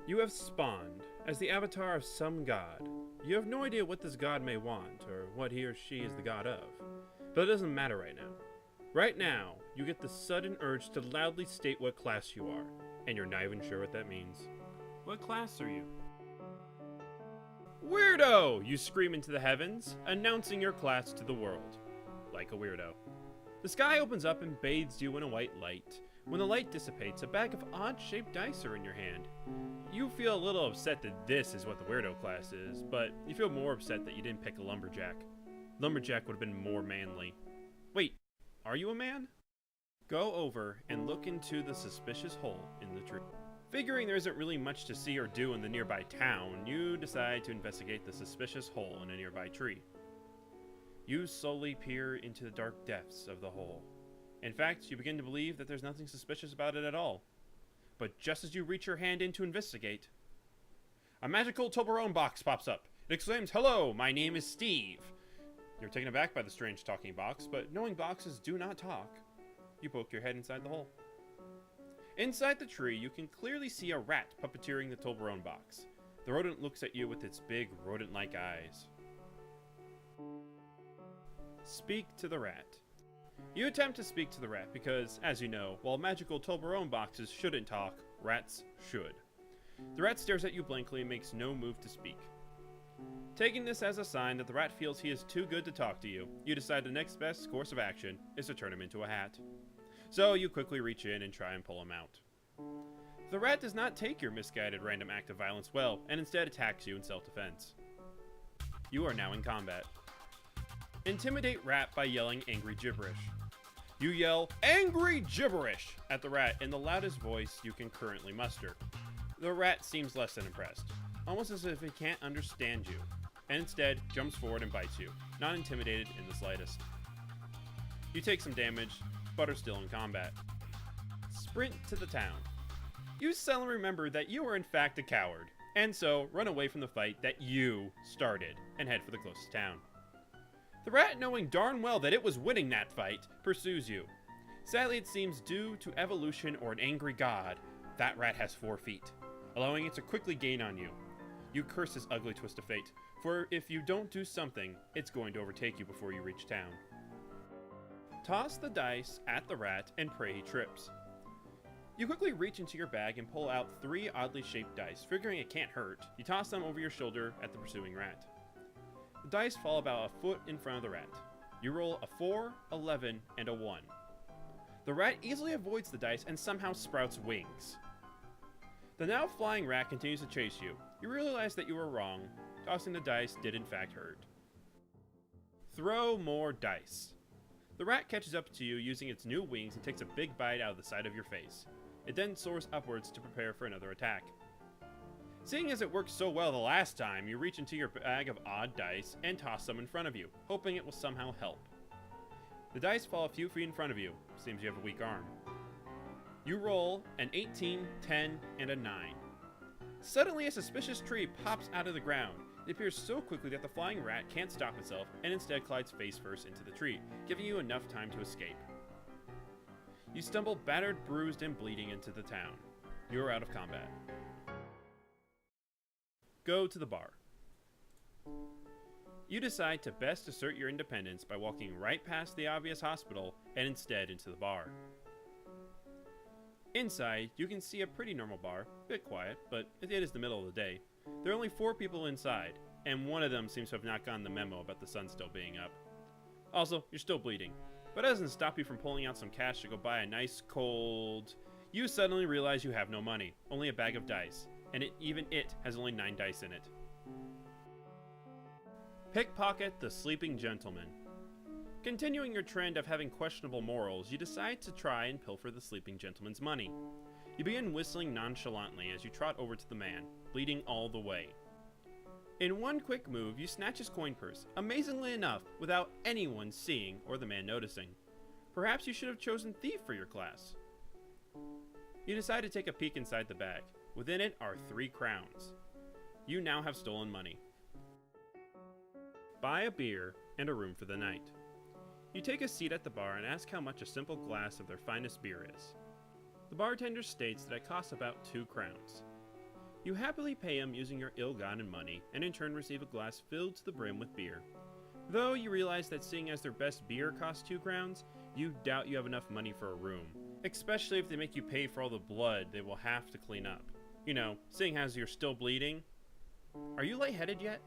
You have spawned as the avatar of some god. You have no idea what this god may want, or what he or she is the god of. But it doesn't matter right now. Right now, you get the sudden urge to loudly state what class you are, and you're not even sure what that means. What class are you? Weirdo! You scream into the heavens, announcing your class to the world. Like a weirdo. The sky opens up and bathes you in a white light. When the light dissipates, a bag of odd-shaped dice are in your hand. You feel a little upset that this is what the weirdo class is, but you feel more upset that you didn't pick a lumberjack. Lumberjack would have been more manly. Wait, are you a man? Go over and look into the suspicious hole in the tree. Figuring there isn't really much to see or do in the nearby town, you decide to investigate the suspicious hole in a nearby tree. You slowly peer into the dark depths of the hole. In fact, you begin to believe that there's nothing suspicious about it at all. But just as you reach your hand in to investigate, a magical Toblerone box pops up. It exclaims, "Hello, my name is Steve." You're taken aback by the strange talking box, but knowing boxes do not talk, you poke your head inside the hole. Inside the tree, you can clearly see a rat puppeteering the Toblerone box. The rodent looks at you with its big rodent-like eyes. Speak to the rat. You attempt to speak to the rat because, as you know, while magical Toblerone boxes shouldn't talk, rats should. The rat stares at you blankly and makes no move to speak. Taking this as a sign that the rat feels he is too good to talk to you, you decide the next best course of action is to turn him into a hat. So you quickly reach in and try and pull him out. The rat does not take your misguided random act of violence well, and instead attacks you in self-defense. You are now in combat. Intimidate rat by yelling angry gibberish. You yell, "Angry gibberish!" at the rat in the loudest voice you can currently muster. The rat seems less than impressed, almost as if it can't understand you, and instead jumps forward and bites you, not intimidated in the slightest. You take some damage, but are still in combat. Sprint to the town. You suddenly remember that you are in fact a coward, and so run away from the fight that you started, and head for the closest town. The rat, knowing darn well that it was winning that fight, pursues you. Sadly, it seems due to evolution or an angry god, that rat has 4 feet, allowing it to quickly gain on you. You curse this ugly twist of fate, for if you don't do something, it's going to overtake you before you reach town. Toss the dice at the rat and pray he trips. You quickly reach into your bag and pull out 3 oddly shaped dice. Figuring it can't hurt, you toss them over your shoulder at the pursuing rat. The dice fall about a foot in front of the rat. You roll a 4, 11, and a 1. The rat easily avoids the dice and somehow sprouts wings. The now flying rat continues to chase you. You realize that you were wrong. Tossing the dice did in fact hurt. Throw more dice. The rat catches up to you using its new wings and takes a big bite out of the side of your face. It then soars upwards to prepare for another attack. Seeing as it worked so well the last time, you reach into your bag of odd dice and toss them in front of you, hoping it will somehow help. The dice fall a few feet in front of you. Seems you have a weak arm. You roll an 18, 10, and a 9. Suddenly, a suspicious tree pops out of the ground. It appears so quickly that the flying rat can't stop itself and instead glides face first into the tree, giving you enough time to escape. You stumble battered, bruised, and bleeding into the town. You are out of combat. Go to the bar. You decide to best assert your independence by walking right past the obvious hospital and instead into the bar. Inside, you can see a pretty normal bar, a bit quiet, but it is the middle of the day. There are only 4 people inside, and one of them seems to have not gotten the memo about the sun still being up. Also, you're still bleeding, but that doesn't stop you from pulling out some cash to go buy a nice cold... You suddenly realize you have no money, only a bag of dice, and even it has only 9 dice in it. Pickpocket the sleeping gentleman. Continuing your trend of having questionable morals, you decide to try and pilfer the sleeping gentleman's money. You begin whistling nonchalantly as you trot over to the man, bleeding all the way. In one quick move, you snatch his coin purse, amazingly enough, without anyone seeing or the man noticing. Perhaps you should have chosen thief for your class. You decide to take a peek inside the bag. Within it are 3 crowns. You now have stolen money. Buy a beer and a room for the night. You take a seat at the bar and ask how much a simple glass of their finest beer is. The bartender states that it costs about 2 crowns. You happily pay him using your ill-gotten money, and in turn receive a glass filled to the brim with beer. Though you realize that seeing as their best beer costs 2 crowns, you doubt you have enough money for a room. Especially if they make you pay for all the blood they will have to clean up. You know, seeing as you're still bleeding. Are you lightheaded yet?